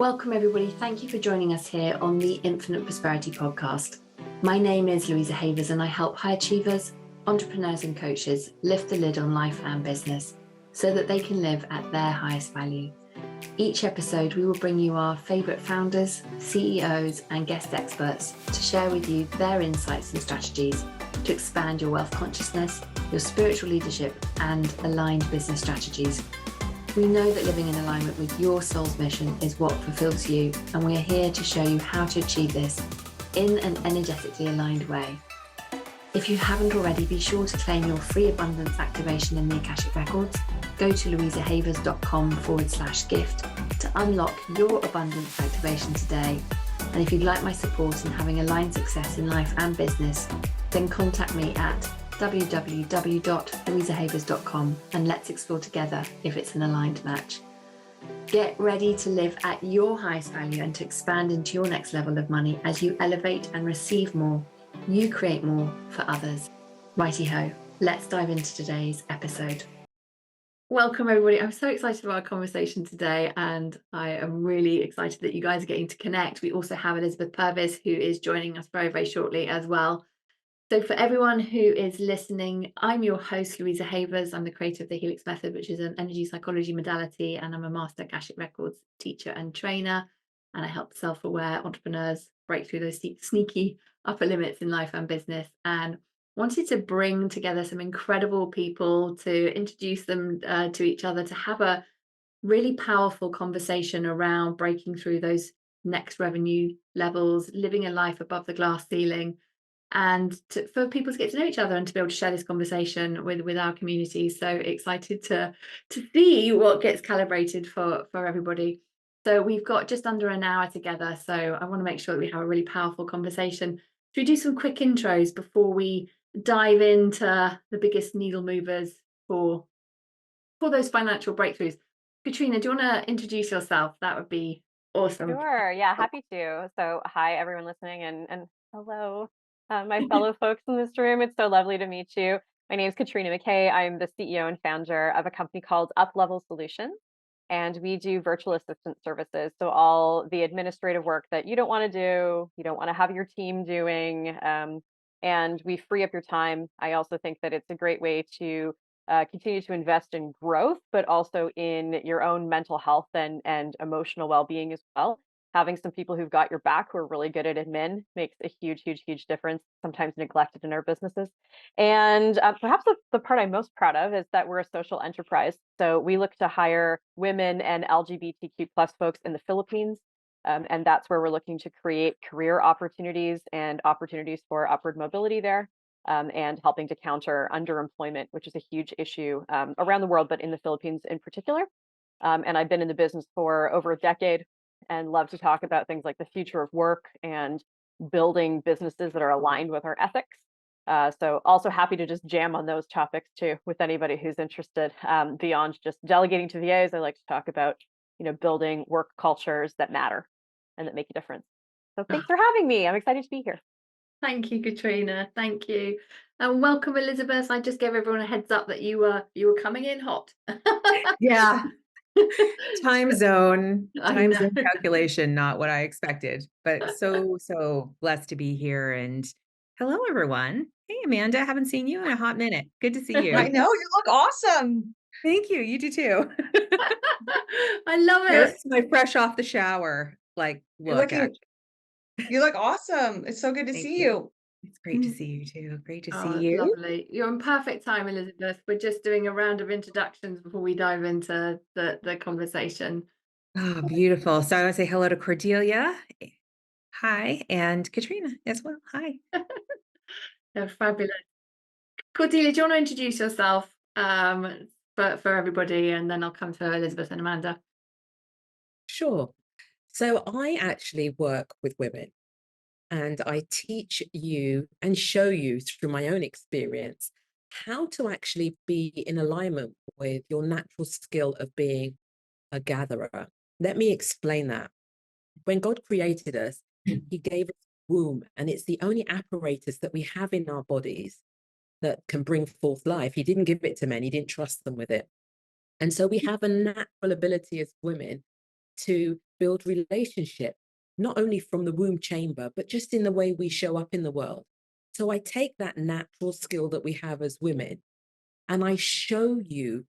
Welcome everybody. Thank you for joining us here on the Infinite Prosperity Podcast. My name is Louisa Havers and I help high achievers, entrepreneurs and coaches lift the lid on life and business so that they can live at their highest value. Each episode we will bring you our favourite founders, CEOs and guest experts to share with you their insights and strategies to expand your wealth consciousness, your spiritual leadership and aligned business strategies. We know that living in alignment with your soul's mission is what fulfills you, and we are here to show you how to achieve this in an energetically aligned way. If you haven't already, be sure to claim your free abundance activation in the Akashic Records. Go to louisahavers.com/gift to unlock your abundance activation today. And if you'd like my support in having aligned success in life and business, then contact me at www.louisahavers.com and let's explore together if it's an aligned match. Get ready to live at your highest value and to expand into your next level of money as you elevate and receive more. You create more for others. Righty ho, let's dive into today's episode. Welcome everybody. I'm so excited about our conversation today and I am really excited that you guys are getting to connect. We also have Elizabeth Purvis who is joining us very, very shortly as well. So for everyone who is listening, I'm your host, Louisa Havers. I'm the creator of the Helix Method, which is an energy psychology modality, and I'm a Master Akashic Records teacher and trainer. And I help self-aware entrepreneurs break through those sneaky upper limits in life and business. And wanted to bring together some incredible people to introduce them to each other, to have a really powerful conversation around breaking through those next revenue levels, living a life above the glass ceiling, and for people to get to know each other and to be able to share this conversation with our community. So excited to see what gets calibrated for everybody. So we've got just under an hour together, so I want to make sure that we have a really powerful conversation. Should we do some quick intros before we dive into the biggest needle movers for those financial breakthroughs? Katrina, do you want to introduce yourself? That would be awesome. Sure. Yeah, happy to. So, hi, everyone listening, and hello, my fellow folks in this room. It's so lovely to meet you. My name is Katrina McKay. I'm the CEO and founder of a company called Up Level Solutions, and we do virtual assistant services. So, all the administrative work that you don't want to do, you don't want to have your team doing, and we free up your time. I also think that it's a great way to continue to invest in growth, but also in your own mental health and emotional well-being as well. Having some people who've got your back who are really good at admin makes a huge, huge, huge difference, sometimes neglected in our businesses. And perhaps the part I'm most proud of is that we're a social enterprise. So we look to hire women and LGBTQ plus folks in the Philippines. And that's where we're looking to create career opportunities and opportunities for upward mobility there. And helping to counter underemployment, which is a huge issue around the world, but in the Philippines in particular. And I've been in the business for over a decade and love to talk about things like the future of work and building businesses that are aligned with our ethics. So also happy to just jam on those topics too with anybody who's interested. Beyond just delegating to VAs, I like to talk about, building work cultures that matter and that make a difference. So thanks for having me. I'm excited to be here. Thank you, Katrina. Thank you. And welcome, Elizabeth. I just gave everyone a heads up that you were coming in hot. Yeah, time zone I know. calculation, not what I expected, but so blessed to be here. And hello, everyone. Hey, Amanda, haven't seen you in a hot minute. Good to see I you. know, you look awesome. Thank you. You do too. I love it. That's my fresh off the shower, like, You're look, looking actually. you look awesome. It's so good to Thank see you. you. It's great to see you too. Great to Oh, see it's you. lovely. You're in perfect time, Elizabeth. We're just doing a round of introductions before we dive into the conversation. Oh, beautiful. So I want to say hello to Cordelia. Hi. And Katrina as well. Hi. They're fabulous. Cordelia, do you want to introduce yourself for everybody, and then I'll come to Elizabeth and Amanda. Sure. So I actually work with women and I teach you and show you through my own experience how to actually be in alignment with your natural skill of being a gatherer. Let me explain that. When God created us, he gave us a womb, and it's the only apparatus that we have in our bodies that can bring forth life. He didn't give it to men, he didn't trust them with it. And so we have a natural ability as women to build relationship, not only from the womb chamber, but just in the way we show up in the world. So I take that natural skill that we have as women and I show you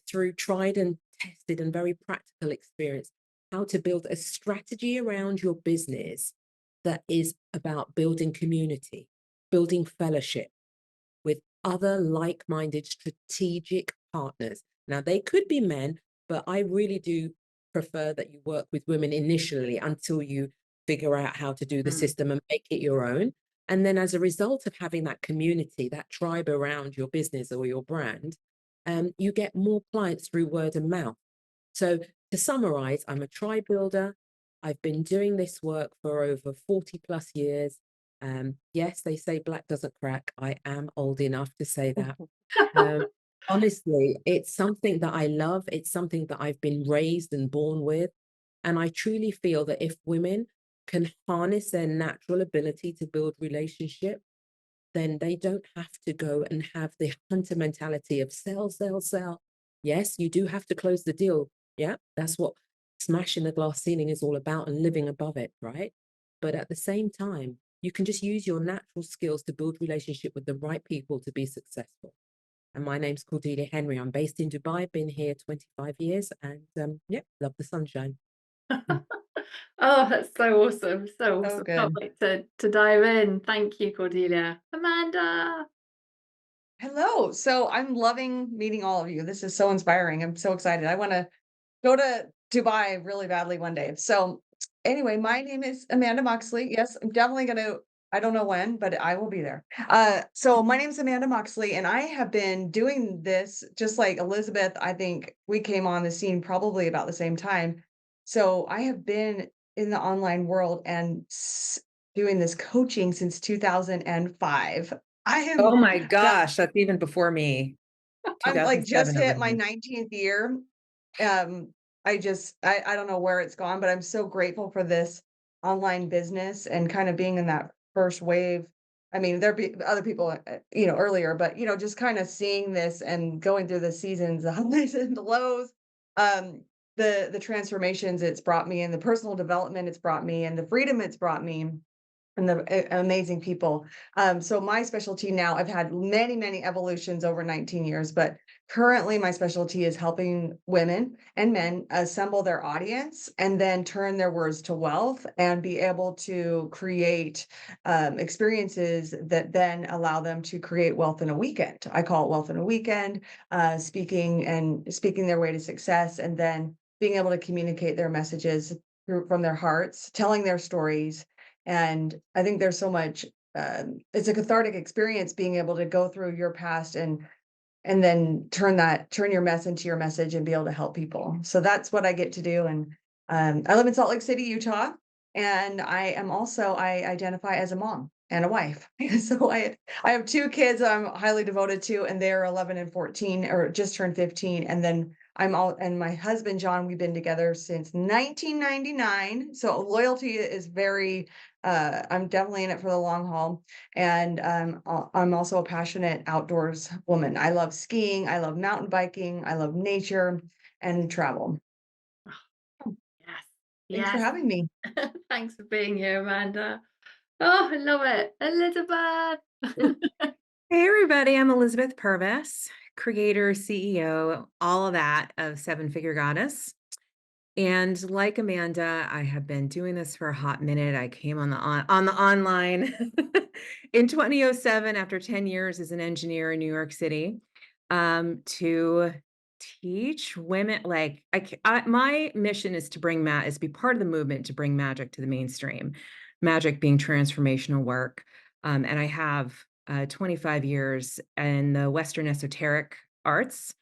through tried and tested and very practical experience how to build a strategy around your business that is about building community, building fellowship with other like minded strategic partners. Now, they could be men, but I really do prefer that you work with women initially until you figure out how to do the system and make it your own. And then, as a result of having that community, that tribe around your business or your brand, you get more clients through word of mouth. So, to summarize, I'm a tribe builder. I've been doing this work for over 40 plus years. Yes, they say black doesn't crack. I am old enough to say that. Um, honestly, it's something that I love. It's something that I've been raised and born with. And I truly feel that if women can harness their natural ability to build relationship, then they don't have to go and have the hunter mentality of sell, sell, sell. Yes, you do have to close the deal. Yeah, that's what smashing the glass ceiling is all about and living above it, right? But at the same time, you can just use your natural skills to build relationship with the right people to be successful. And my name's Cordelia Henry. I'm based in Dubai, been here 25 years, and yeah, love the sunshine. Oh, that's so awesome. So So awesome. good. Can't wait to dive in. Thank you, Cordelia. Amanda. Hello. So I'm loving meeting all of you. This is so inspiring. I'm so excited. I want to go to Dubai really badly one day. So anyway, my name is Amanda Moxley. Yes, I'm definitely going to, I don't know when, but I will be there. So my name is Amanda Moxley, and I have been doing this just like Elizabeth. I think we came on the scene probably about the same time. So I have been in the online world and doing this coaching since 2005. I Oh am my now gosh, that's even before me. I'm like just 2007 hit my originally. 19th year. Um, I don't know where it's gone, but I'm so grateful for this online business and kind of being in that first wave. I mean, there be other people, earlier, but just kind of seeing this and going through the seasons, the highs and the lows, um, the transformations it's brought me, and the personal development it's brought me, and the freedom it's brought me, and the amazing people. So my specialty now, I've had many, many evolutions over 19 years, but currently my specialty is helping women and men assemble their audience and then turn their words to wealth and be able to create experiences that then allow them to create wealth in a weekend. I call it wealth in a weekend, speaking their way to success, and then being able to communicate their messages from their hearts, telling their stories. And I think there's so much, it's a cathartic experience being able to go through your past and then turn your mess into your message and be able to help people. So that's what I get to do. And I live in Salt Lake City, Utah, and I identify as a mom and a wife. So I have two kids I'm highly devoted to, and they're 11 and 14, or just turned 15. And then and my husband John, we've been together since 1999. So loyalty is very, I'm definitely in it for the long haul. And I'm also a passionate outdoors woman. I love skiing, I love mountain biking, I love nature and travel. Yes. Thanks for Yes. having me. Thanks for being here, Amanda. Oh, I love it. Elizabeth. Hey everybody, I'm Elizabeth Purvis, creator, CEO, all of that of Seven Figure Goddess. And like Amanda, I have been doing this for a hot minute. I came on the online in 2007 after 10 years as an engineer in New York City, to teach women. Like my mission is to be part of the movement to bring magic to the mainstream. Magic being transformational work, and I have 25 years in the Western esoteric arts.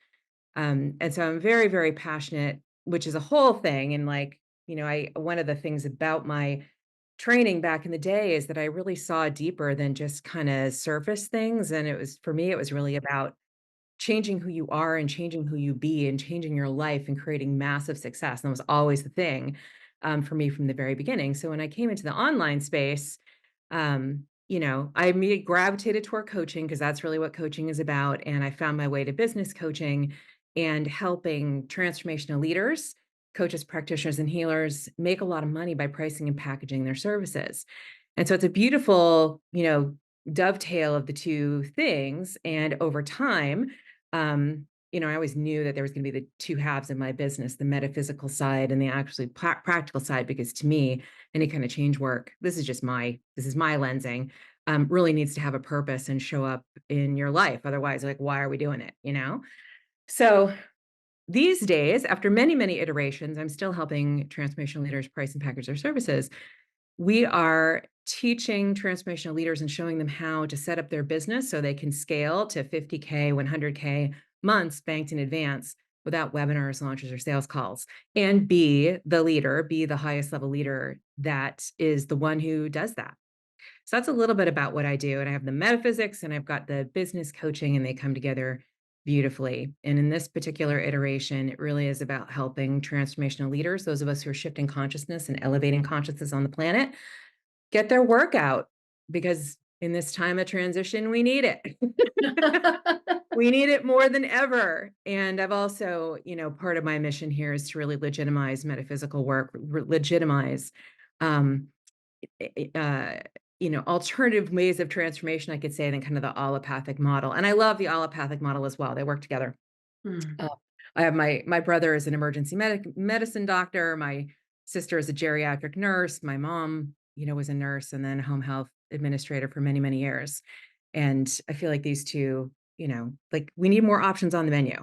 And so I'm very, very passionate, which is a whole thing. And like, one of the things about my training back in the day is that I really saw deeper than just kind of surface things. And for me, it was really about changing who you are and changing who you be and changing your life and creating massive success. And that was always the thing for me from the very beginning. So when I came into the online space, I immediately gravitated toward coaching because that's really what coaching is about. And I found my way to business coaching and helping transformational leaders coaches, practitioners, and healers make a lot of money by pricing and packaging their services. And so it's a beautiful, dovetail of the two things. And over time, I always knew that there was going to be the two halves of my business, the metaphysical side and the actually practical side, because to me, any kind of change work, this is my lensing, really needs to have a purpose and show up in your life. Otherwise, like, why are we doing it? So these days, after many, many iterations, I'm still helping transformational leaders price and package their services. We are teaching transformational leaders and showing them how to set up their business so they can scale to 50K, 100K months banked in advance without webinars, launches, or sales calls, and be the highest level leader that is the one who does that. So that's a little bit about what I do. And I have the metaphysics and I've got the business coaching, and they come together beautifully. And in this particular iteration, it really is about helping transformational leaders, those of us who are shifting consciousness and elevating consciousness on the planet, get their work out, because in this time of transition, we need it. We need it more than ever. And I've also, part of my mission here is to really legitimize metaphysical work, legitimize, alternative ways of transformation, I could say, than kind of the allopathic model. And I love the allopathic model as well. They work together. I have my brother is an emergency medicine doctor. My sister is a geriatric nurse. My mom, was a nurse and then a home health administrator for many, many years. And I feel like these two, we need more options on the menu.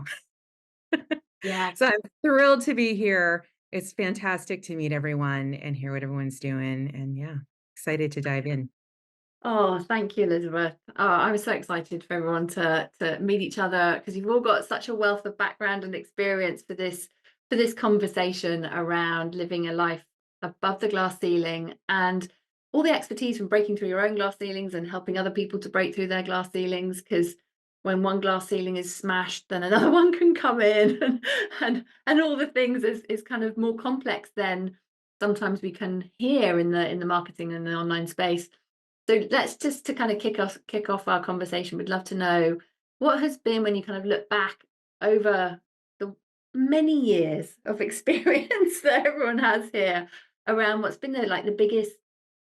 Yeah. So I'm thrilled to be here. It's fantastic to meet everyone and hear what everyone's doing. And yeah, excited to dive in. Oh, thank you, Elizabeth. Oh, I'm so excited for everyone to meet each other, because you've all got such a wealth of background and experience for this conversation around living a life above the glass ceiling, and all the expertise from breaking through your own glass ceilings and helping other people to break through their glass ceilings. Because when one glass ceiling is smashed, then another one can come in, and all the things is kind of more complex than sometimes we can hear in the marketing and the online space. So let's just to kind of kick off our conversation. We'd love to know what has been, when you kind of look back over the many years of experience that everyone has here, around what's been the biggest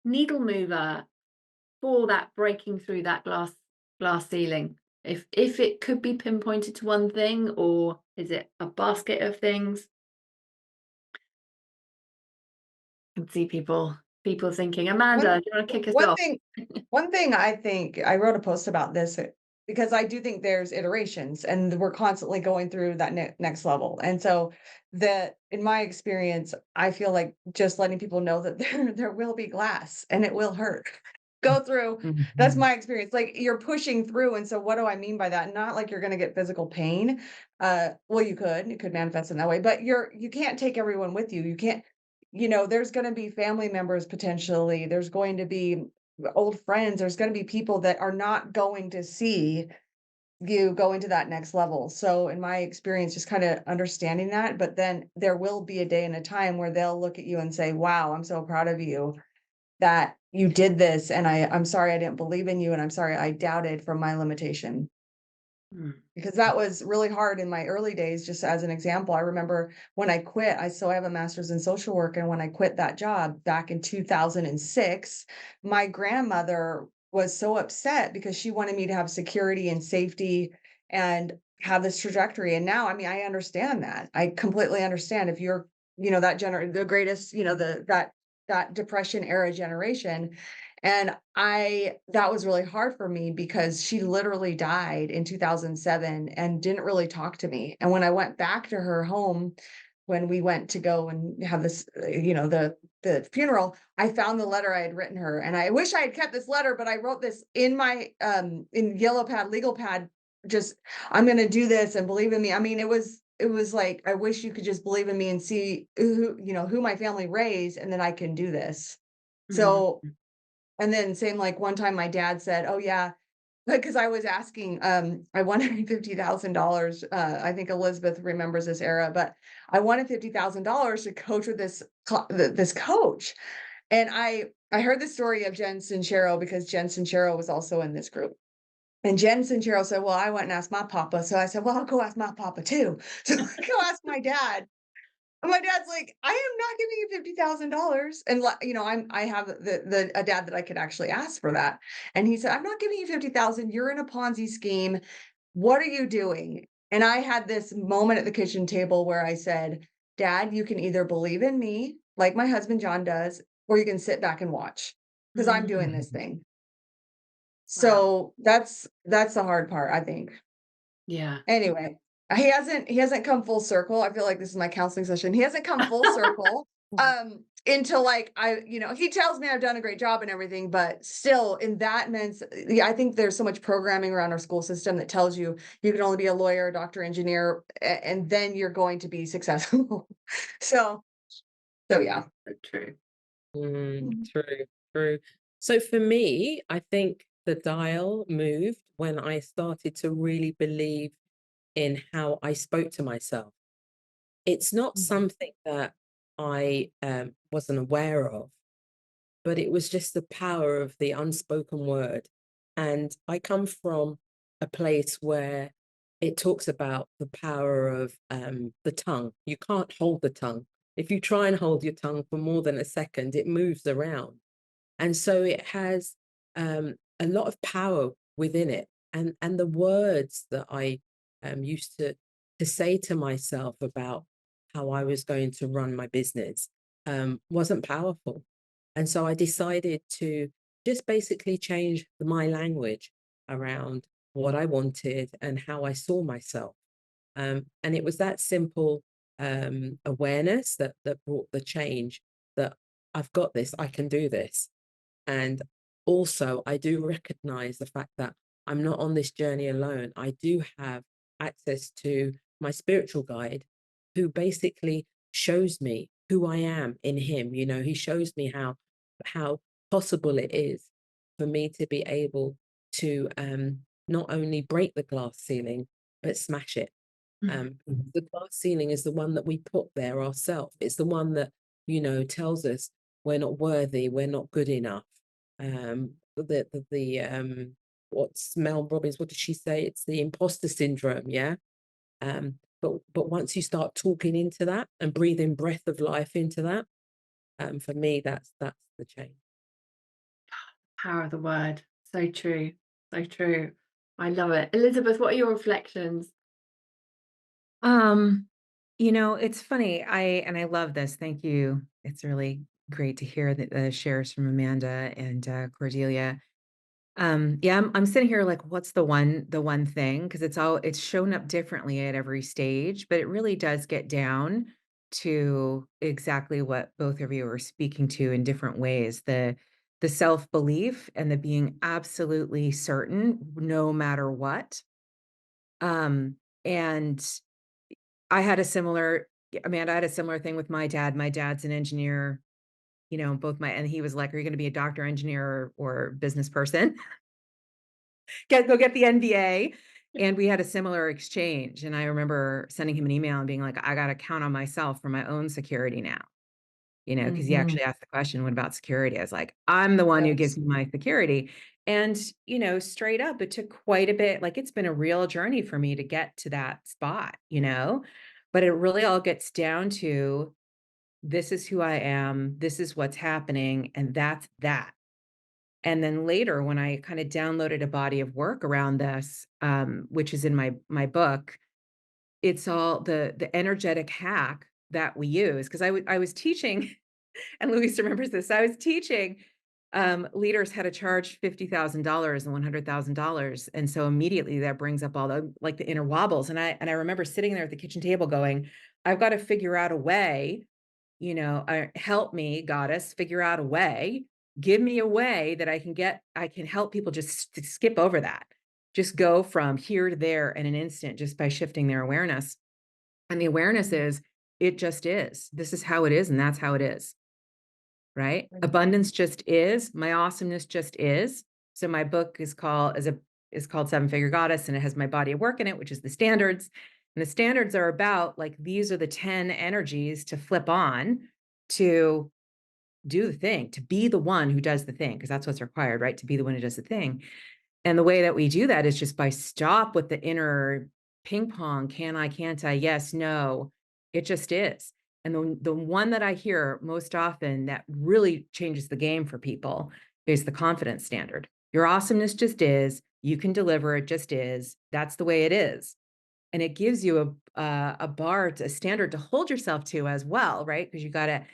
needle mover for that breaking through that glass ceiling. If it could be pinpointed to one thing, or is it a basket of things? I can see people thinking, Amanda, do you want to kick us One off? thing, one thing I think I wrote a post about this because I do think there's iterations and we're constantly going through that next level. And so in my experience, I feel like just letting people know that there will be glass and it will hurt. Go through. That's my experience. Like, you're pushing through. And so what do I mean by that? Not like you're going to get physical pain. Well, it could manifest in that way, but you can't take everyone with you. You can't, there's going to be family members potentially. There's going to be old friends. There's going to be people that are not going to see you go into that next level. So in my experience, just kind of understanding that, but then there will be a day and a time where they'll look at you and say, wow, I'm so proud of you that you did this. And I'm sorry I didn't believe in you. And I'm sorry I doubted from my limitation. Because that was really hard in my early days. Just as an example, I remember when I quit, I still have a master's in social work. And when I quit that job back in 2006, my grandmother was so upset because she wanted me to have security and safety and have this trajectory. And now, I mean, I understand that. I completely understand if you're, the greatest, that depression era generation. And that was really hard for me because she literally died in 2007 and didn't really talk to me. And when I went back to her home, when we went to go and have this, the funeral, I found the letter I had written her. And I wish I had kept this letter, but I wrote this in my, in yellow pad, legal pad, just, I'm going to do this and believe in me. I mean, it was like, I wish you could just believe in me and see who my family raised, and then I can do this. So, and then same, like one time my dad said, oh yeah, because I was asking, I wanted $50,000. I think Elizabeth remembers this era, but I wanted $50,000 to coach with this coach. And I heard the story of Jen Sincero, because Jen Sincero was also in this group. And Jen Sincero said, well, I went and asked my papa. So I said, well, I'll go ask my papa too. So I go ask my dad. And my dad's like, I am not giving you $50,000. And I have a dad that I could actually ask for that. And he said, I'm not giving you 50,000. You're in a Ponzi scheme. What are you doing? And I had this moment at the kitchen table where I said, Dad, you can either believe in me, like my husband John does, or you can sit back and watch because I'm doing this thing. So that's the hard part, I think. Yeah. Anyway, he hasn't come full circle. I feel like this is my counseling session. He hasn't come full circle until like he tells me I've done a great job and everything, but still in that men's I think there's so much programming around our school system that tells you you can only be a lawyer, doctor, engineer, and then you're going to be successful. so yeah. So true. True, true. So for me, I think the dial moved when I started to really believe in how I spoke to myself. It's not something that I wasn't aware of, but it was just the power of the unspoken word. And I come from a place where it talks about the power of the tongue. You can't hold the tongue. If you try and hold your tongue for more than a second, it moves around. And so it has a lot of power within it. And the words that I used to say to myself about how I was going to run my business wasn't powerful. And so I decided to just basically change my language around what I wanted and how I saw myself. And it was that simple awareness that brought the change, that I've got this, I can do this. And also, I do recognize the fact that I'm not on this journey alone. I do have access to my spiritual guide, who basically shows me who I am in him. He shows me how possible it is for me to be able to not only break the glass ceiling, but smash it. The glass ceiling is the one that we put there ourselves. It's the one that, tells us we're not worthy, we're not good enough. What's Mel Robbins, what did she say? It's the imposter syndrome, yeah. But once you start talking into that and breathing breath of life into that, for me, that's the change. Power of the word. So true. So true. I love it. Elizabeth, what are your reflections? It's funny. I love this. Thank you. It's really great to hear the shares from Amanda and Cordelia. Yeah, I'm sitting here like, what's the one thing? Because it's shown up differently at every stage, but it really does get down to exactly what both of you are speaking to in different ways. The self-belief and the being absolutely certain no matter what. And Amanda, I had a similar thing with my dad. My dad's an engineer, and he was like, are you going to be a doctor, engineer, or business person? Go get the MBA. And we had a similar exchange. And I remember sending him an email and being like, I got to count on myself for my own security now, because he actually asked the question, what about security? I was like, I'm the one who gives Yes. you my security. And, straight up, it took quite a bit. Like, it's been a real journey for me to get to that spot, but it really all gets down to, this is who I am. This is what's happening. And that's that. And then later, when I kind of downloaded a body of work around this, which is in my book, it's all the energetic hack that we use. Because I was teaching, and Louisa remembers this. I was teaching leaders how to charge $50,000 and $100,000, and so immediately that brings up all the inner wobbles. And I remember sitting there at the kitchen table going, I've got to figure out a way. Help me, goddess, figure out a way. Give me a way that I can help people just skip over that. Just go from here to there in an instant just by shifting their awareness. And the awareness is, it just is. This is how it is, and that's how it is. Right? Abundance just is. My awesomeness just is. So my book is called Seven Figure Goddess, and it has my body of work in it, which is the standards. And the standards are about, like, these are the 10 energies to flip on to do the thing, to be the one who does the thing, because that's what's required, right? To be the one who does the thing. And the way that we do that is just by stop with the inner ping pong. Can I, can't I? Yes, no. It just is. And the one that I hear most often that really changes the game for people is the confidence standard. Your awesomeness just is, you can deliver, it just is. That's the way it is. And it gives you a bar, a standard to hold yourself to as well, right? Because you got to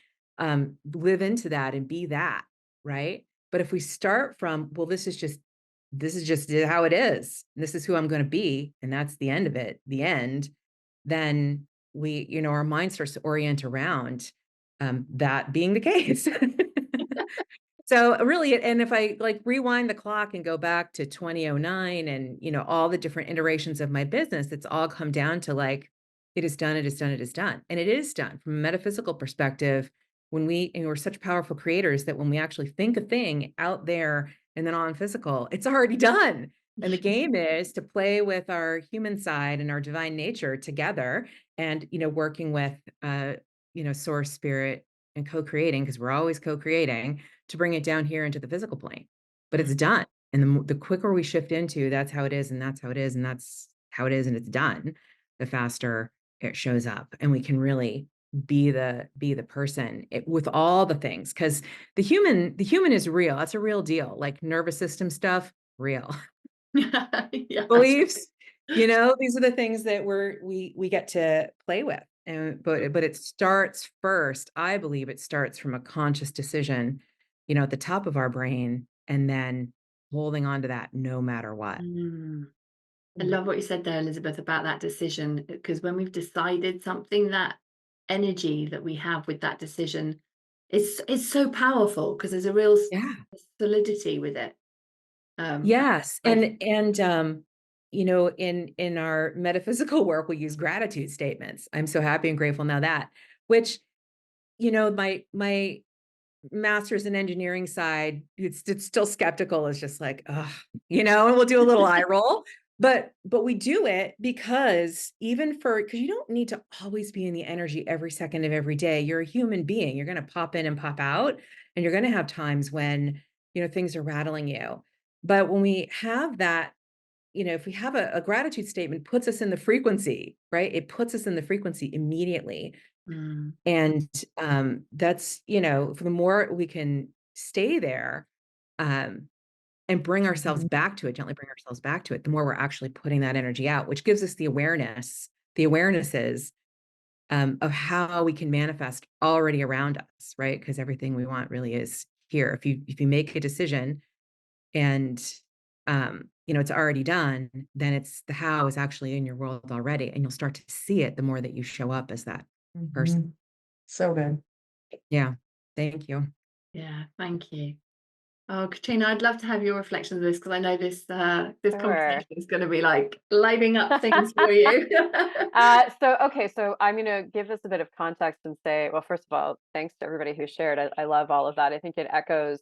live into that and be that, right? But if we start from, well, this is just how it is. This is who I'm going to be, and that's the end of it, the end. Then our mind starts to orient around that being the case. So really, and if I like rewind the clock and go back to 2009 and, all the different iterations of my business, it's all come down to like, it is done, it is done, it is done. And it is done from a metaphysical perspective. And we're such powerful creators that when we actually think a thing out there and then on physical, it's already done. And the game is to play with our human side and our divine nature together and, working with, source, spirit, and co-creating, because we're always co-creating, to bring it down here into the physical plane. But it's done. And the quicker we shift into that's how it is, and that's how it is, and that's how it is, and it's done, the faster it shows up. And we can really be the person with all the things. Because the human is real. That's a real deal. Like nervous system stuff, real. Yeah. Beliefs, these are the things that we get to play with. But it starts first. I believe it starts from a conscious decision, at the top of our brain, and then holding on to that no matter what. I love what you said there, Elizabeth, about that decision, because when we've decided something, that energy that we have with that decision is so powerful because there's a real Yeah. solidity with it. Yes. Like, And in our metaphysical work, we use gratitude statements. I'm so happy and grateful now that, which, my master's in engineering side, it's still skeptical. It's just like, and we'll do a little eye roll. But we do it because because you don't need to always be in the energy every second of every day. You're a human being. You're going to pop in and pop out, and you're going to have times when, things are rattling you. But when we have that, if we have a gratitude statement, puts us in the frequency, right? It puts us in the frequency immediately. And that's, for the more we can stay there and bring ourselves back to it, gently bring ourselves back to it, the more we're actually putting that energy out, which gives us the awarenesses of how we can manifest already around us, right? Because everything we want really is here. If you make a decision and it's already done, then it's the how is actually in your world already, and you'll start to see it the more that you show up as that person. So good. Yeah. Thank you. yeah, thank you. Oh, Katrina, I'd love to have your reflection of this because I know this Sure. conversation is going to be like lighting up things for you. So I'm going to give this a bit of context and say, well, first of all, thanks to everybody who shared. I love all of that. I think it echoes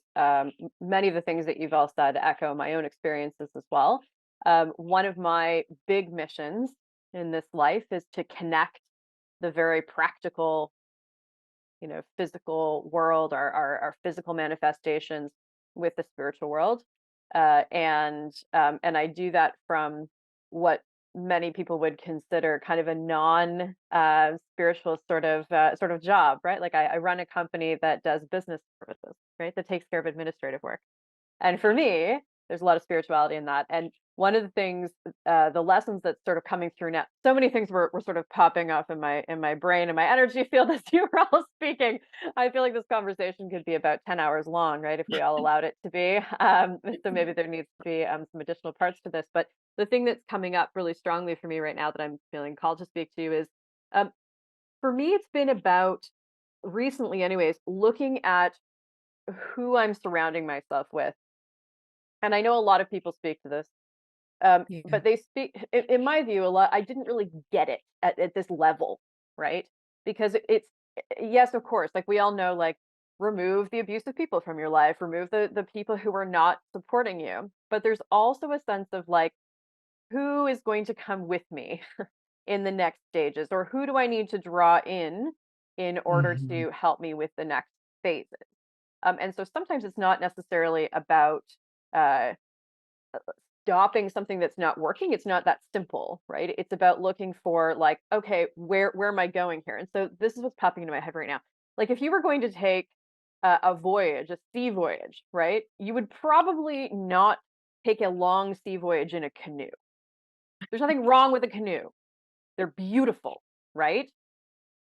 many of the things that you've all said, echo my own experiences as well. One of my big missions in this life is to connect the very practical, physical world, our physical manifestations with the spiritual world. And I do that from what many people would consider kind of a non spiritual sort of job, right? Like I run a company that does business services, right? That takes care of administrative work. And for me, there's a lot of spirituality in that. And one of the things, the lessons that's sort of coming through now, so many things were sort of popping up in my brain and my energy field as you were all speaking. I feel like this conversation could be about 10 hours long, right? If we all allowed it to be. So maybe there needs to be some additional parts to this. But the thing that's coming up really strongly for me right now that I'm feeling called to speak to you is, for me, it's been about recently anyways, looking at who I'm surrounding myself with. And I know a lot of people speak to this, Yeah. but they speak, in my view, a lot. I didn't really get it at this level, right? Because yes, of course, like we all know, like remove the abusive people from your life, remove the people who are not supporting you. But there's also a sense of like, who is going to come with me in the next stages, or who do I need to draw in order Mhm. to help me with the next phases? And so sometimes it's not necessarily about uh, stopping something that's not working, it's not that simple, right? It's about looking for like, okay, where am I going here? And so this is what's popping into my head right now. Like if you were going to take a voyage, a sea voyage, right? You would probably not take a long sea voyage in a canoe. There's nothing wrong with a canoe. They're beautiful, right?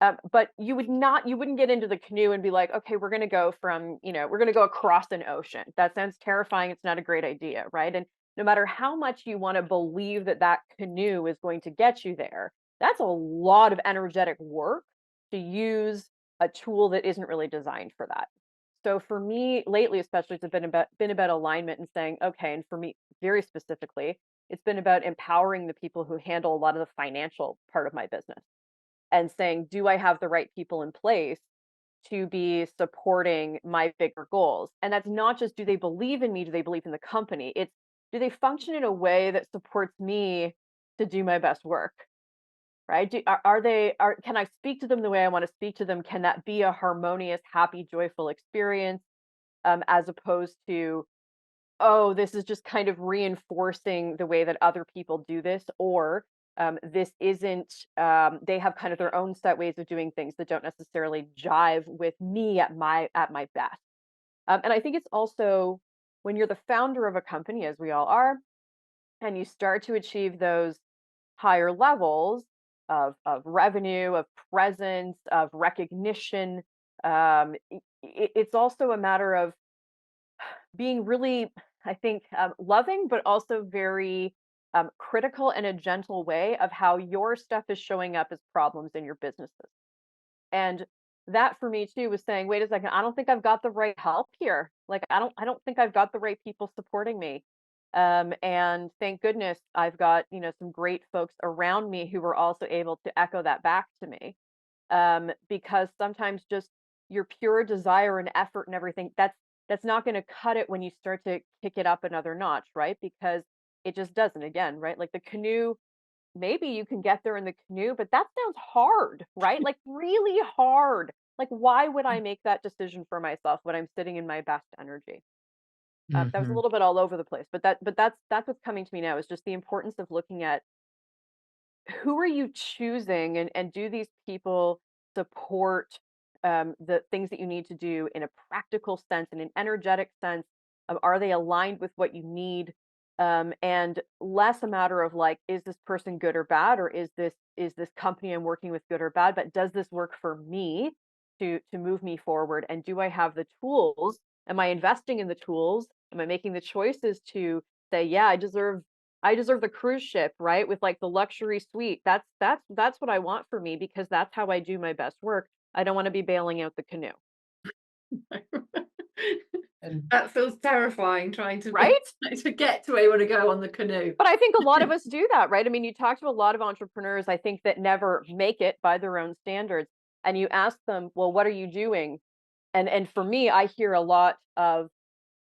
But you wouldn't get into the canoe and be like, okay, we're going to go from, we're going to go across an ocean. That sounds terrifying. It's not a great idea, right? And no matter how much you want to believe that that canoe is going to get you there, that's a lot of energetic work to use a tool that isn't really designed for that. So for me, lately, especially, it's been about alignment and saying, okay, and for me, very specifically, it's been about empowering the people who handle a lot of the financial part of my business and saying, do I have the right people in place to be supporting my bigger goals? And that's not just do they believe in me, do they believe in the company? It's do they function in a way that supports me to do my best work? Right? Can I speak to them the way I want to speak to them? Can that be a harmonious, happy, joyful experience? As opposed to, oh, this is just kind of reinforcing the way that other people do this, or this isn't, they have kind of their own set ways of doing things that don't necessarily jive with me at my best. And I think it's also when you're the founder of a company, as we all are, and you start to achieve those higher levels of revenue, of presence, of recognition, it's also a matter of being really, I think, loving, but also very critical in a gentle way of how your stuff is showing up as problems in your businesses. And that for me too was saying, wait a second, I don't think I've got the right help here. Like I don't think I've got the right people supporting me. And thank goodness I've got, some great folks around me who were also able to echo that back to me. Because sometimes just your pure desire and effort and everything, that's not going to cut it when you start to kick it up another notch, right? Because it just doesn't, again, right? Like the canoe, maybe you can get there in the canoe, but that sounds hard, right? Like really hard. Like why would I make that decision for myself when I'm sitting in my best energy? That was a Mhm. little bit all over the place, but that's what's coming to me now is just the importance of looking at who are you choosing, and do these people support the things that you need to do in a practical sense, in an energetic sense? Are they aligned with what you need? And less a matter of like, is this person good or bad, or is this company I'm working with good or bad? But does this work for me to move me forward? And do I have the tools? Am I investing in the tools? Am I making the choices to say, yeah, I deserve the cruise ship, right? With like the luxury suite. That's what I want for me because that's how I do my best work. I don't want to be bailing out the canoe, And That feels terrifying trying to right? to get to where you want to go on the canoe. But I think a lot of us do that, right? I mean, you talk to a lot of entrepreneurs, I think, that never make it by their own standards, and you ask them, "Well, what are you doing?" And for me, I hear a lot of,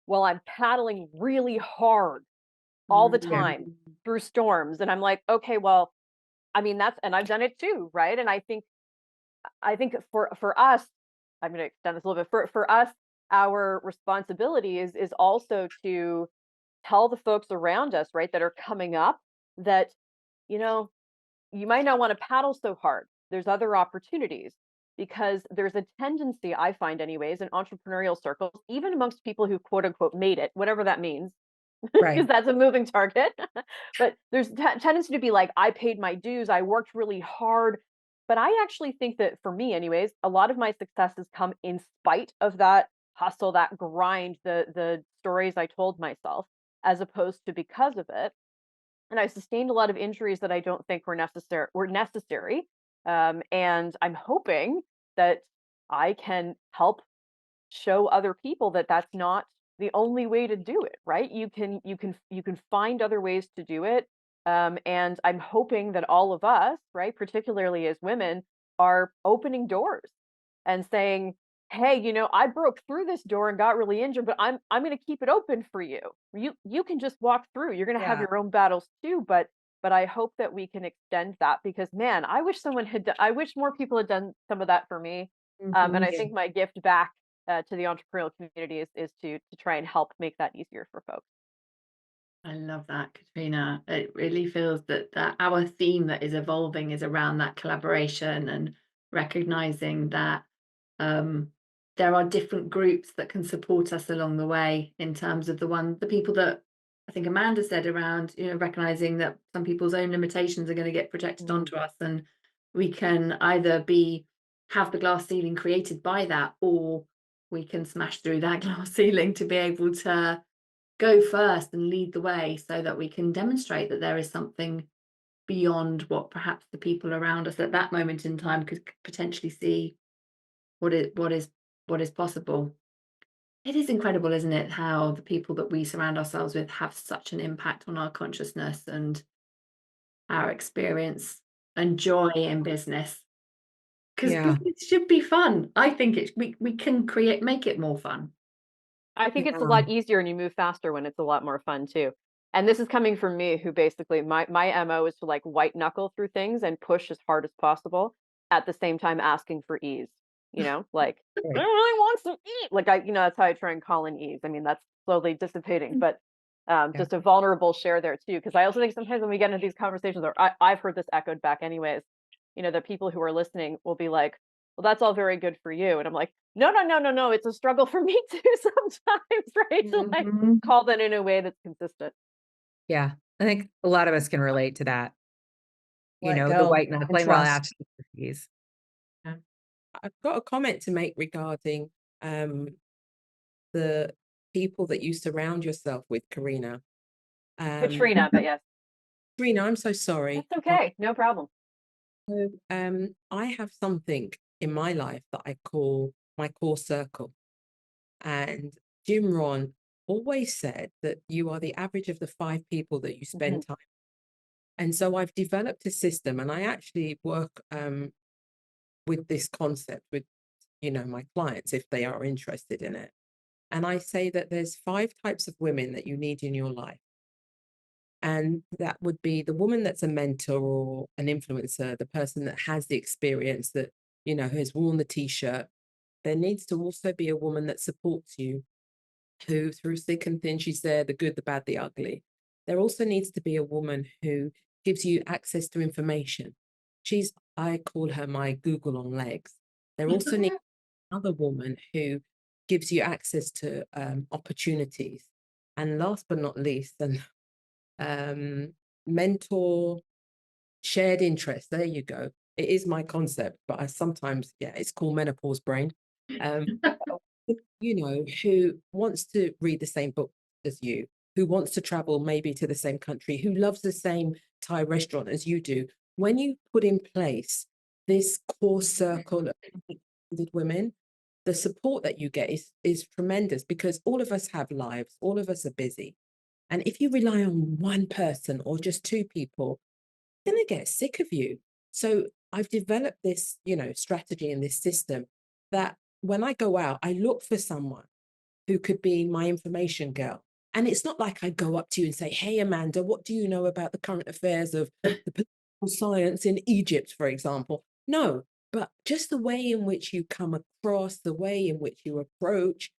"Well, I'm paddling really hard all the Yeah. time through storms." And I'm like, "Okay, well, I mean, that's and I've done it too, right?" And I think for us, I'm going to extend this a little bit. For us, our responsibility is also to tell the folks around us, right, that are coming up that, you know, you might not want to paddle so hard. There's other opportunities because there's a tendency, I find anyways, in entrepreneurial circles, even amongst people who quote unquote made it, whatever that means, because Right. that's a moving target. But there's tendency to be like, I paid my dues, I worked really hard. But I actually think that for me, anyways, a lot of my successes come in spite of that hustle, that grind, the stories I told myself, as opposed to because of it. And I sustained a lot of injuries that I don't think were necessary. And I'm hoping that I can help show other people that that's not the only way to do it, right? You can find other ways to do it. And I'm hoping that all of us, right, particularly as women, are opening doors and saying, hey, I broke through this door and got really injured, but I'm going to keep it open for you. You can just walk through. You're going to have yeah, your own battles too, but I hope that we can extend that because man, I wish more people had done some of that for me. And I Mhm. think my gift back to the entrepreneurial community is to try and help make that easier for folks. I love that, Katrina. It really feels that our theme that is evolving is around that collaboration and recognizing that um, there are different groups that can support us along the way in terms of the people that I think Amanda said around, recognizing that some people's own limitations are going to get projected Mm. onto us, and we can either have the glass ceiling created by that, or we can smash through that glass ceiling to be able to go first and lead the way so that we can demonstrate that there is something beyond what perhaps the people around us at that moment in time could potentially see what is possible. It is incredible, isn't it, how the people that we surround ourselves with have such an impact on our consciousness and our experience and joy in business. Because Yeah. business should be fun. I think we can make it more fun. I think it's a Yeah. lot easier and you move faster when it's a lot more fun too. And this is coming from me, who basically my MO is to like white knuckle through things and push as hard as possible at the same time asking for ease. Like I Right. really want some ease. Like that's how I try and call in ease. I mean, that's slowly dissipating, but Yeah. just a vulnerable share there too. Because I also think sometimes when we get into these conversations, or I've heard this echoed back anyways, the people who are listening will be like, well, that's all very good for you. And I'm like, no, no, no, no, no. It's a struggle for me too sometimes, right? To like Mhm. call that in a way that's consistent. Yeah. I think a lot of us can relate to that, Let the go white and knuckling while trust. asking for fees. Yeah. I've got a comment to make regarding um, the people that you surround yourself with, Karina. Katrina, but yes, Karina, I'm so sorry. that's okay. No problem. I have something in my life that I call my core circle. And Jim Ron always said that you are the average of the 5 people that you spend time. And so I've developed a system, and I actually work with this concept with, my clients if they are interested in it. And I say that there's 5 types of women that you need in your life. And that would be the woman that's a mentor or an influencer, the person that has the experience that, has worn the t-shirt. There needs to also be a woman that supports you, who through thick and thin, she's there, the good, the bad, the ugly. There also needs to be a woman who gives you access to information. I call her my Google on legs. There also needs another woman who gives you access to opportunities. And last but not least, and mentor, shared interest. There you go. It is my concept, but I sometimes, it's called menopause brain. Who wants to read the same book as you, who wants to travel maybe to the same country, who loves the same Thai restaurant as you do. When you put in place this core circle of women, the support that you get is tremendous, because all of us have lives, all of us are busy. And if you rely on one person or just 2 people, they're going to get sick of you. So I've developed this, strategy and this system that when I go out, I look for someone who could be my information girl. And it's not like I go up to you and say, hey, Amanda, what do you know about the current affairs of the political science in Egypt, for example? No, but just the way in which you come across, the way in which you approach,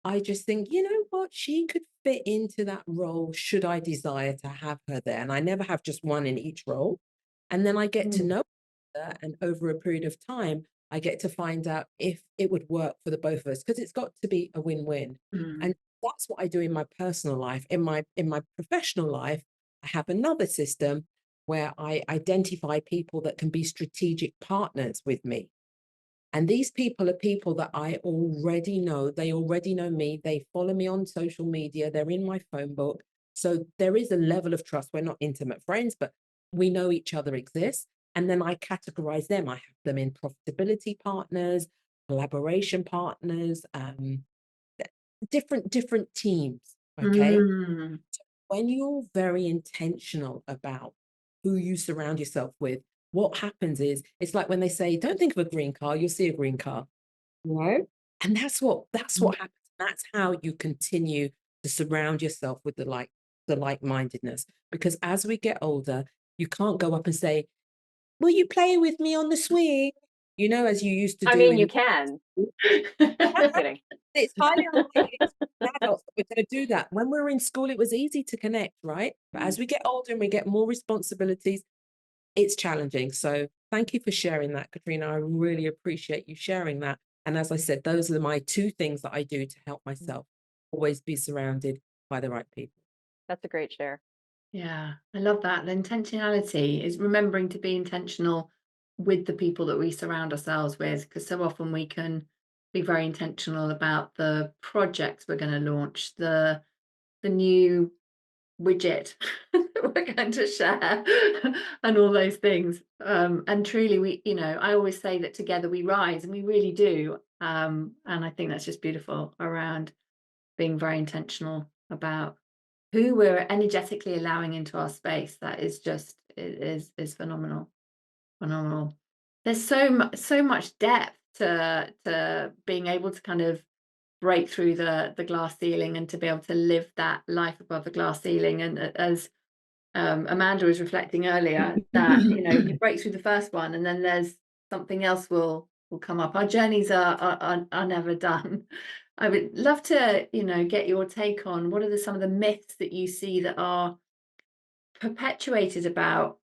I just think, you know what, she could fit into that role should I desire to have her there. And I never have just one in each role. And then I get to know her, and over a period of time, I get to find out if it would work for the both of us, because it's got to be a win-win. And that's what I do in my personal life. In my professional life, I have another system where I identify people that can be strategic partners with me. And these people are people that I already know. They already know me. They follow me on social media. They're in my phone book. So there is a level of trust. We're not intimate friends, but we know each other exists. And then I categorize them. I have them in profitability partners, collaboration partners, different teams. Okay. Mm. When you're very intentional about who you surround yourself with, what happens is, it's like when they say, don't think of a green car, you'll see a green car. And that's what happens. That's how you continue to surround yourself with the like-mindedness. Because as we get older, you can't go up and say, will you play with me on the swing? As you used to I do mean, in you your can. Kidding. it's highly unlikely. adults that we're going to do that. When we were in school, it was easy to connect, right? But as we get older and we get more responsibilities, it's challenging. So thank you for sharing that, Katrina. I really appreciate you sharing that. And as I said, those are my two things that I do to help myself always be surrounded by the right people. That's a great share. Yeah, I love that. The intentionality is remembering to be intentional with the people that we surround ourselves with, because so often we can be very intentional about the projects we're going to launch, the new widget that we're going to share, and all those things. And truly, I always say that together we rise, and we really do. And I think that's just beautiful around being very intentional about who we're energetically allowing into our space. That is just is phenomenal. Phenomenal. There's so much depth to being able to kind of break through the glass ceiling and to be able to live that life above the glass ceiling. And as Amanda was reflecting earlier, that you break through the first one and then there's something else will come up. Our journeys are never done. I would love to get your take on what are some of the myths that you see that are perpetuated about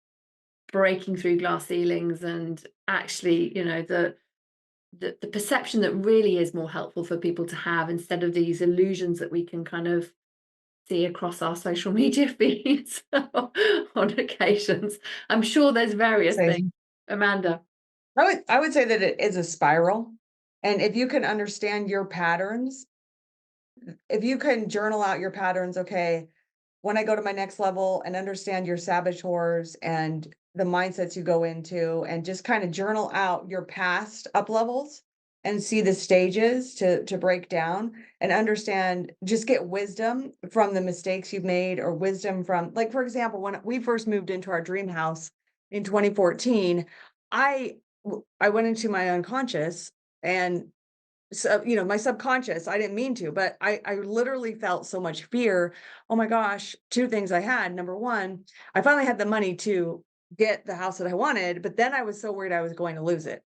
breaking through glass ceilings, and actually the perception that really is more helpful for people to have, instead of these illusions that we can kind of see across our social media feeds on occasions. I'm sure there's various Say- things. Amanda. I would say that it is a spiral. And if you can understand your patterns, if you can journal out your patterns, okay, when I go to my next level and understand your saboteurs and the mindsets you go into, and just kind of journal out your past up levels and see the stages to break down and understand, just get wisdom from the mistakes you've made, or wisdom from, like, for example, when we first moved into our dream house in 2014, I went into my unconscious, and so, my subconscious, I didn't mean to, but I literally felt so much fear. Oh my gosh, two things I had. Number one, I finally had the money to get the house that I wanted, but then I was so worried I was going to lose it.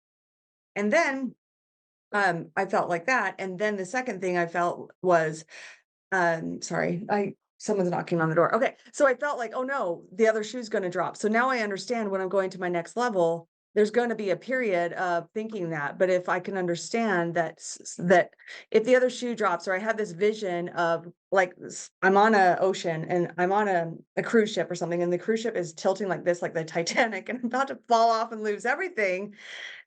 And then I felt like that. And then the second thing I felt was, sorry, someone's knocking on the door. Okay. So I felt like, oh no, the other shoe's going to drop. So now I understand, when I'm going to my next level, there's going to be a period of thinking that. But if I can understand that if the other shoe drops, or I have this vision of, like, I'm on an ocean and I'm on a cruise ship or something, and the cruise ship is tilting like this, like the Titanic, and I'm about to fall off and lose everything.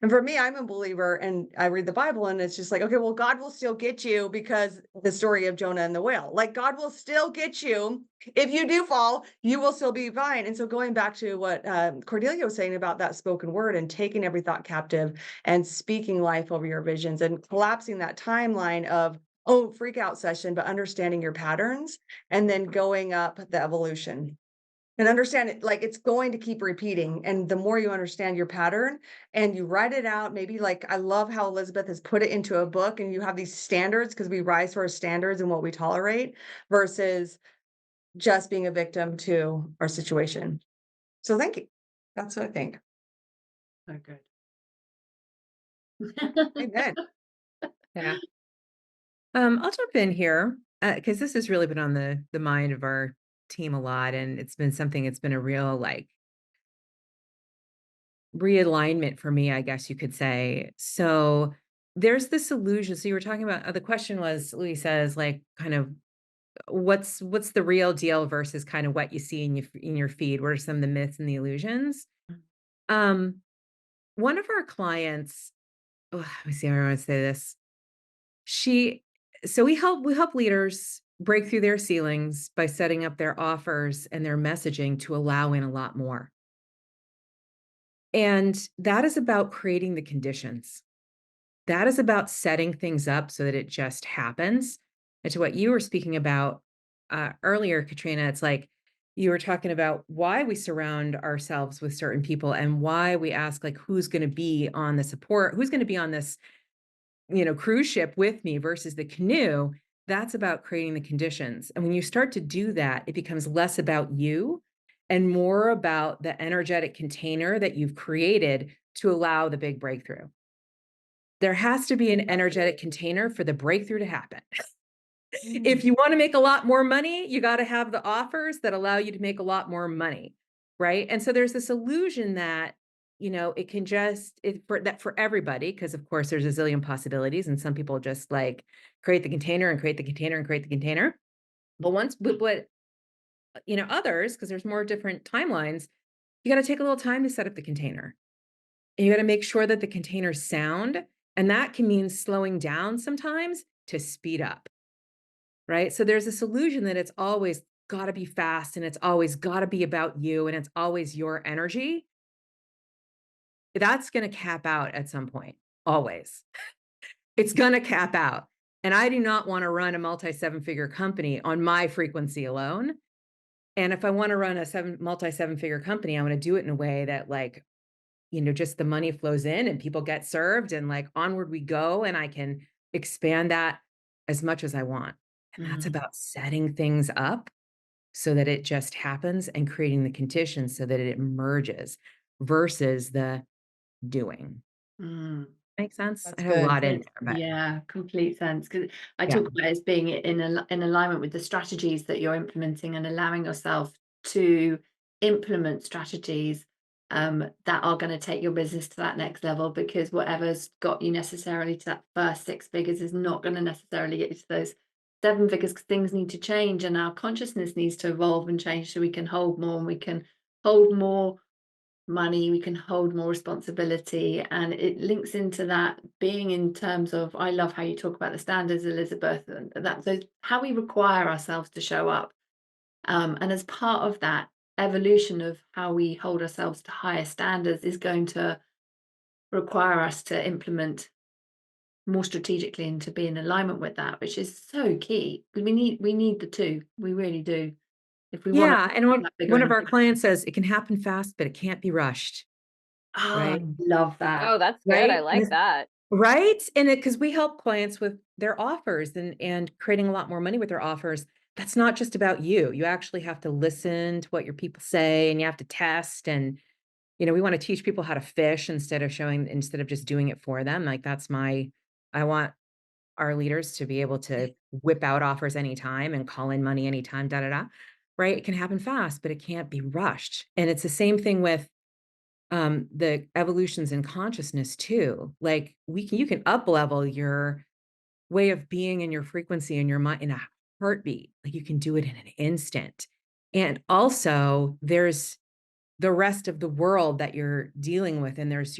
And for me, I'm a believer, and I read the Bible, and it's just like, okay, well, God will still get you, because the story of Jonah and the whale, like, God will still get you. If you do fall, you will still be fine. And so going back to what Cordelia was saying about that spoken word, and taking every thought captive and speaking life over your visions, and collapsing that timeline of, oh, freak out session, but understanding your patterns, and then going up the evolution. And understand it, like, it's going to keep repeating. And the more you understand your pattern and you write it out, maybe, like, I love how Elizabeth has put it into a book, and you have these standards, because we rise to our standards and what we tolerate, versus just being a victim to our situation. So thank you. That's what I think. So good. Amen. Yeah. I'll jump in here because this has really been on the mind of our team a lot, and it's been something that's been a real, like, realignment for me, I guess you could say. So there's this illusion. So you were talking about, the question was, Louisa, is like, kind of, what's the real deal versus kind of what you see in your feed? What are some of the myths and the illusions? Um, One of our clients, oh, let me see how I want to say this. So we help leaders break through their ceilings by setting up their offers and their messaging to allow in a lot more. And that is about creating the conditions. That is about setting things up so that it just happens. And to what you were speaking about earlier, Katrina, it's like you were talking about why we surround ourselves with certain people, and why we ask, like, who's going to be on the support, who's going to be on this, cruise ship with me versus the canoe. That's about creating the conditions. And when you start to do that, it becomes less about you and more about the energetic container that you've created to allow the big breakthrough. There has to be an energetic container for the breakthrough to happen. If you want to make a lot more money, you got to have the offers that allow you to make a lot more money, right? And so there's this illusion that, it can just for everybody, because of course there's a zillion possibilities, and some people just like create the container and create the container and create the container. But others, because there's more different timelines, you got to take a little time to set up the container. And you got to make sure that the containers sound, and that can mean slowing down sometimes to speed up, right? So there's this illusion that it's always got to be fast and it's always got to be about you and it's always your energy. That's going to cap out at some point, always. It's going to cap out. And I do not want to run a multi-seven-figure company on my frequency alone. And if I want to run a multi-seven-figure company, I want to do it in a way that just the money flows in and people get served and onward we go. And I can expand that as much as I want. And that's about setting things up so that it just happens and creating the conditions so that it emerges versus the doing. Make sense? That's I had a good. lot in there, but Yeah, complete sense. Because I yeah. talk about it as being in alignment with the strategies that you're implementing and allowing yourself to implement strategies that are going to take your business to that next level, because whatever's got you necessarily to that first 6 figures is not going to necessarily get you to those 7 figures, because things need to change and our consciousness needs to evolve and change so we can hold more, and we can hold more money, we can hold more responsibility. And it links into that being in terms of, I love how you talk about the standards, Elizabeth, and that those how we require ourselves to show up, and as part of that evolution of how we hold ourselves to higher standards is going to require us to implement more strategically and to be in alignment with that, which is so key, because we need the two, we really do, if we want to Yeah. And that bigger one and of our bigger. clients says it can happen fast, but it can't be rushed. Oh, Right. I love that. Oh, that's good. I Right. like that. Right. And because we help clients with their offers and creating a lot more money with their offers. That's not just about you. You actually have to listen to what your people say and you have to test. And, we want to teach people how to fish instead of just doing it for them. I want our leaders to be able to whip out offers anytime and call in money anytime, da, da, da. Right. It can happen fast, but it can't be rushed. And it's the same thing with the evolutions in consciousness too. You can up level your way of being and your frequency and your mind in a heartbeat. You can do it in an instant. And also there's the rest of the world that you're dealing with. And there's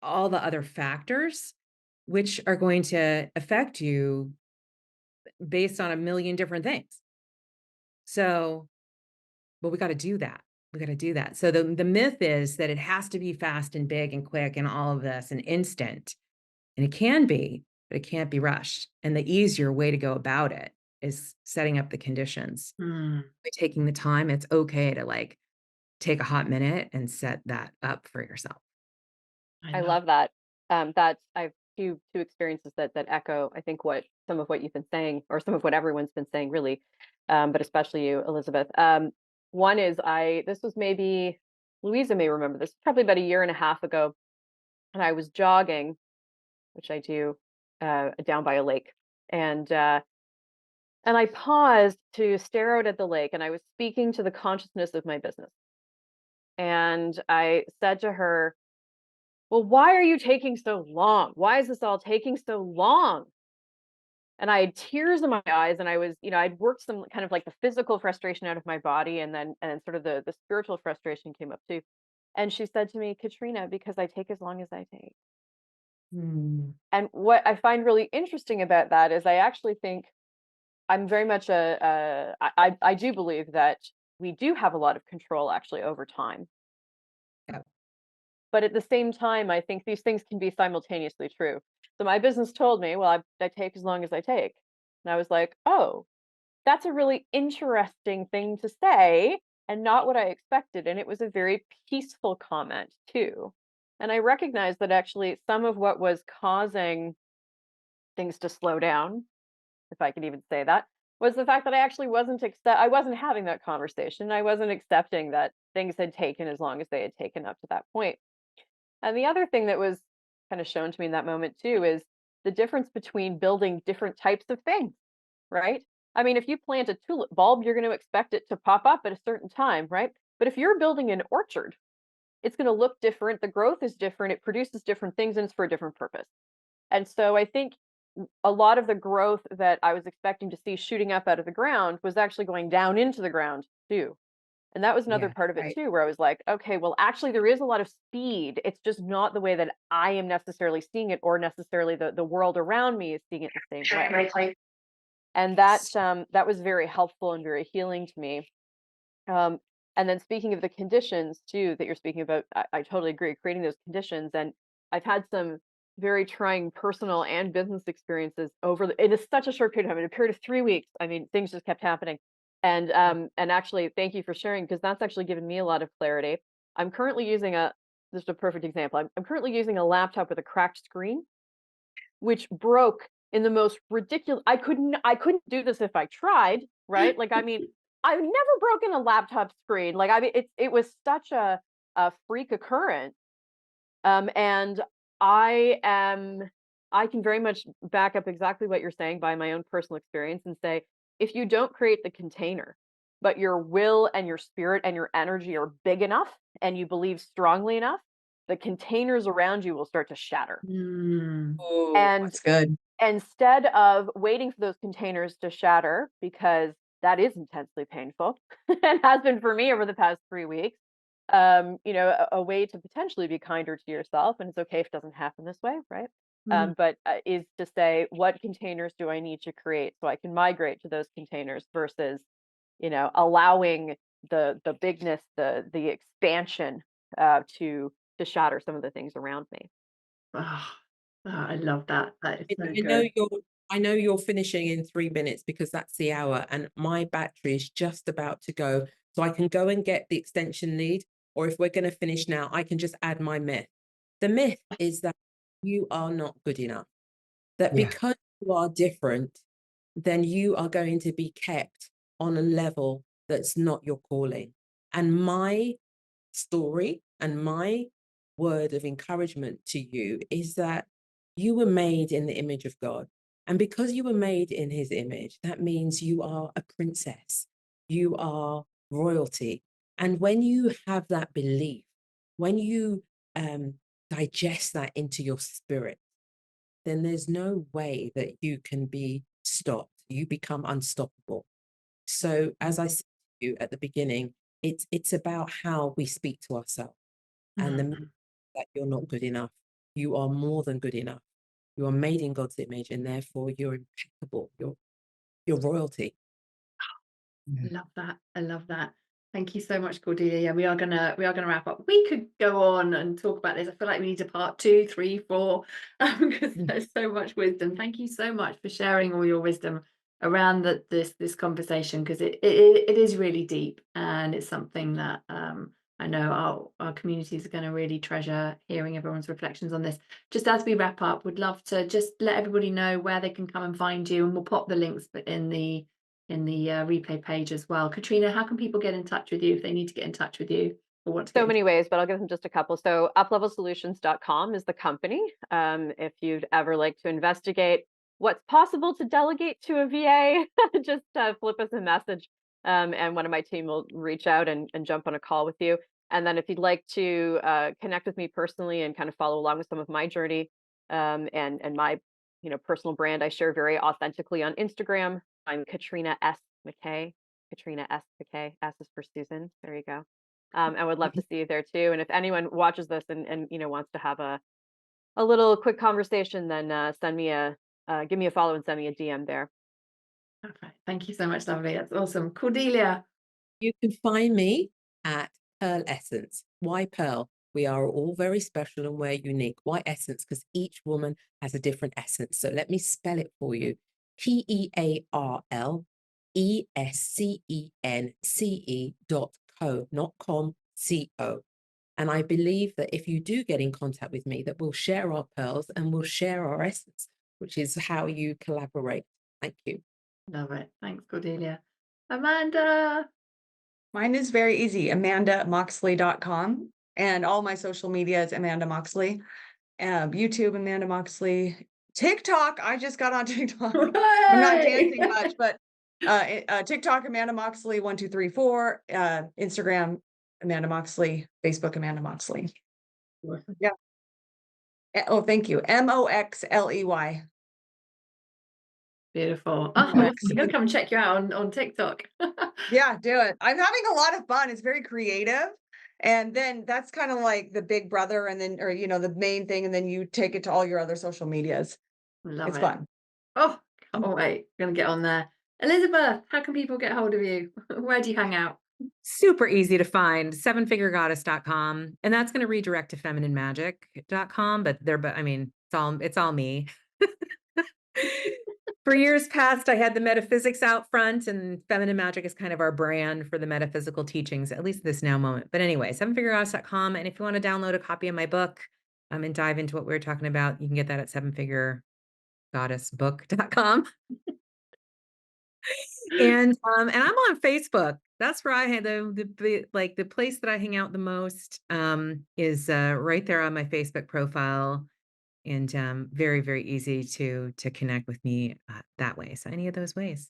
all the other factors which are going to affect you based on a million different things. So, but we got to do that. We got to do that. So the myth is that it has to be fast and big and quick and all of this and instant. And it can be, but it can't be rushed. And the easier way to go about it is setting up the conditions. By taking the time, it's okay to take a hot minute and set that up for yourself. I love that. That's I have two experiences that echo, I think, what some of what you've been saying, or some of what everyone's been saying, really, but especially you, Elizabeth. One is this was maybe Louisa may remember this, probably about a year and a half ago, and I was jogging, which I do, down by a lake, and I paused to stare out at the lake, and I was speaking to the consciousness of my business, and I said to her, well, why are you taking so long? Why is this all taking so long? And I had tears in my eyes, and I was, I'd worked some kind of the physical frustration out of my body, and then sort of the spiritual frustration came up too. And she said to me, Katrina, because I take as long as I take. And what I find really interesting about that is I actually think I'm very much I do believe that we do have a lot of control actually over time. Yeah. But at the same time, I think these things can be simultaneously true. So my business told me, well, I take as long as I take. And I was like, oh, that's a really interesting thing to say and not what I expected. And it was a very peaceful comment too. And I recognized that actually some of what was causing things to slow down, if I could even say that, was the fact that I actually I wasn't having that conversation. I wasn't accepting that things had taken as long as they had taken up to that point. And the other thing that was kind of shown to me in that moment too is the difference between building different types of things. right? I mean, if you plant a tulip bulb, you're going to expect it to pop up at a certain time, right? But if you're building an orchard, it's going to look different. The growth is different. It produces different things and it's for a different purpose. And so I think a lot of the growth that I was expecting to see shooting up out of the ground was actually going down into the ground too. And that was another Yeah, part of it right. too, where I was like, okay, well, actually, there is a lot of speed. It's just not the way that I am necessarily seeing it, or necessarily the world around me is seeing it the same way. And that was very helpful and very healing to me. Um, and then speaking of the conditions too that you're speaking about, I totally agree, creating those conditions. And I've had some very trying personal and business experiences it is such a short period of time, in a period of 3 weeks. I mean, things just kept happening. And actually, thank you for sharing, because that's actually given me a lot of clarity. I'm currently using this is a perfect example. I'm currently using a laptop with a cracked screen, which broke in the most ridiculous. I couldn't do this if I tried, right? Like, I mean, I've never broken a laptop screen. Like, I mean, it was such a freak occurrence. And I am I can very much back up exactly what you're saying by my own personal experience and say, if you don't create the container, but your will and your spirit and your energy are big enough and you believe strongly enough, the containers around you will start to shatter. Mm. Oh, And that's good. instead of waiting for those containers to shatter, because that is intensely painful and has been for me over the past 3 weeks, a way to potentially be kinder to yourself, and it's okay if it doesn't happen this way, right? Mm. But is to say, what containers do I need to create so I can migrate to those containers versus, allowing the bigness, the expansion, to shatter some of the things around me. Oh, I love that. That is so I know good. you're finishing in 3 minutes because that's the hour, and my battery is just about to go. So I can go and get the extension lead, or if we're going to finish now, I can just add my myth. The myth is that you are not good enough. That Yeah. because you are different, then you are going to be kept on a level that's not your calling. And my story and my word of encouragement to you is that you were made in the image of God. And because you were made in his image, that means you are a princess, you are royalty. And when you have that belief, when you digest that into your spirit, then there's no way that you can be stopped. You become unstoppable. So, as I said to you at the beginning, it's about how we speak to ourselves, and the Mm. that you're not good enough. You are more than good enough. You are made in God's image, and therefore you're impeccable. You're royalty. I love that. I love that. Thank you so much, Cordelia. Yeah, we are gonna wrap up. We could go on and talk about this. I feel like we need a part 2, 3, 4, because Mm. there's so much wisdom. Thank you so much for sharing all your wisdom around this conversation, because it is really deep, and it's something that I know our communities are going to really treasure hearing everyone's reflections on this. Just as we wrap up, would love to just let everybody know where they can come and find you, and we'll pop the links in the replay page as well. Katrina, how can people get in touch with you if they need to get in touch with you or want to get So in many ways, but I'll give them just a couple. So uplevelsolutions.com is the company. If you'd ever like to investigate what's possible to delegate to a VA, just flip us a message, and one of my team will reach out and jump on a call with you. And then if you'd like to connect with me personally and kind of follow along with some of my journey, and my personal brand, I share very authentically on Instagram. I'm Katrina S. McKay. Katrina S. McKay. S is for Susan. There you go. I would love to see you there too. And if anyone watches this and wants to have a little quick conversation, then give me a follow and send me a DM there. Perfect. Thank you so much, lovely. That's awesome. Cordelia. You can find me at Pearl Essence. Why Pearl? We are all very special and we're unique. Why Essence? Because each woman has a different essence. So let me spell it for you. PearlEssence.co, not com, co. And I believe that if you do get in contact with me, that we'll share our pearls and we'll share our essence, which is how you collaborate. Thank you. Love it. Thanks, Cordelia. Amanda. Mine is very easy, amandamoxley.com. And all my social media is Amanda Moxley. YouTube, Amanda Moxley. TikTok, I just got on TikTok. I'm not dancing much, but TikTok, Amanda Moxley 1234, Instagram, Amanda Moxley, Facebook, Amanda Moxley. Yeah. Oh, thank you. Moxley. Beautiful. Oh, we're gonna come check you out on TikTok. Yeah, do it. I'm having a lot of fun. It's very creative. And then that's kind of like the big brother, and then, or, the main thing, and then you take it to all your other social medias. Love It's it. fun. Oh, can't wait. Gonna get on there. Elizabeth, how can people get hold of you? Where do you hang out? Super easy to find, sevenfiguregoddess.com. And that's going to redirect to femininemagik.com, but I mean, it's all me. For years past, I had the metaphysics out front, and Feminine Magic is kind of our brand for the metaphysical teachings, at least this now moment. But anyway, sevenfiguregoddess.com. And if you want to download a copy of my book and dive into what we were talking about, you can get that at sevenfiguregoddessbook.com. And I'm on Facebook. That's where I had the place that I hang out the most is right there on my Facebook profile, and very, very easy to connect with me that way. So any of those ways.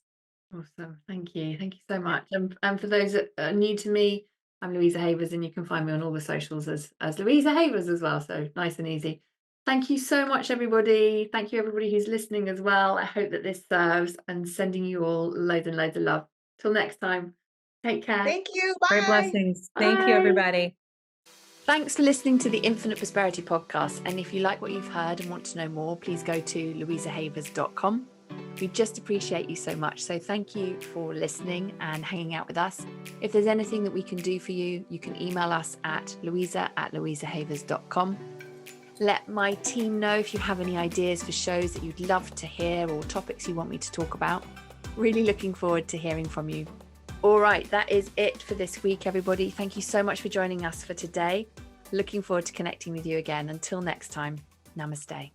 Awesome. Thank you. Thank you so much. And for those that are new to me, I'm Louisa Havers, and you can find me on all the socials as Louisa Havers as well. So nice and easy. Thank you so much, everybody. Thank you, everybody who's listening as well. I hope that this serves, and sending you all loads and loads of love. Till next time, take care. Thank you. Bye. Great blessings. Thank you, Bye. everybody. Thanks for listening to the Infinite Prosperity Podcast. And if you like what you've heard and want to know more, please go to louisahavers.com. We just appreciate you so much. So thank you for listening and hanging out with us. If there's anything that we can do for you, you can email us at louisa@louisahavers.com. Let my team know if you have any ideas for shows that you'd love to hear or topics you want me to talk about. Really looking forward to hearing from you. All right, that is it for this week, everybody. Thank you so much for joining us for today. Looking forward to connecting with you again. Until next time, namaste.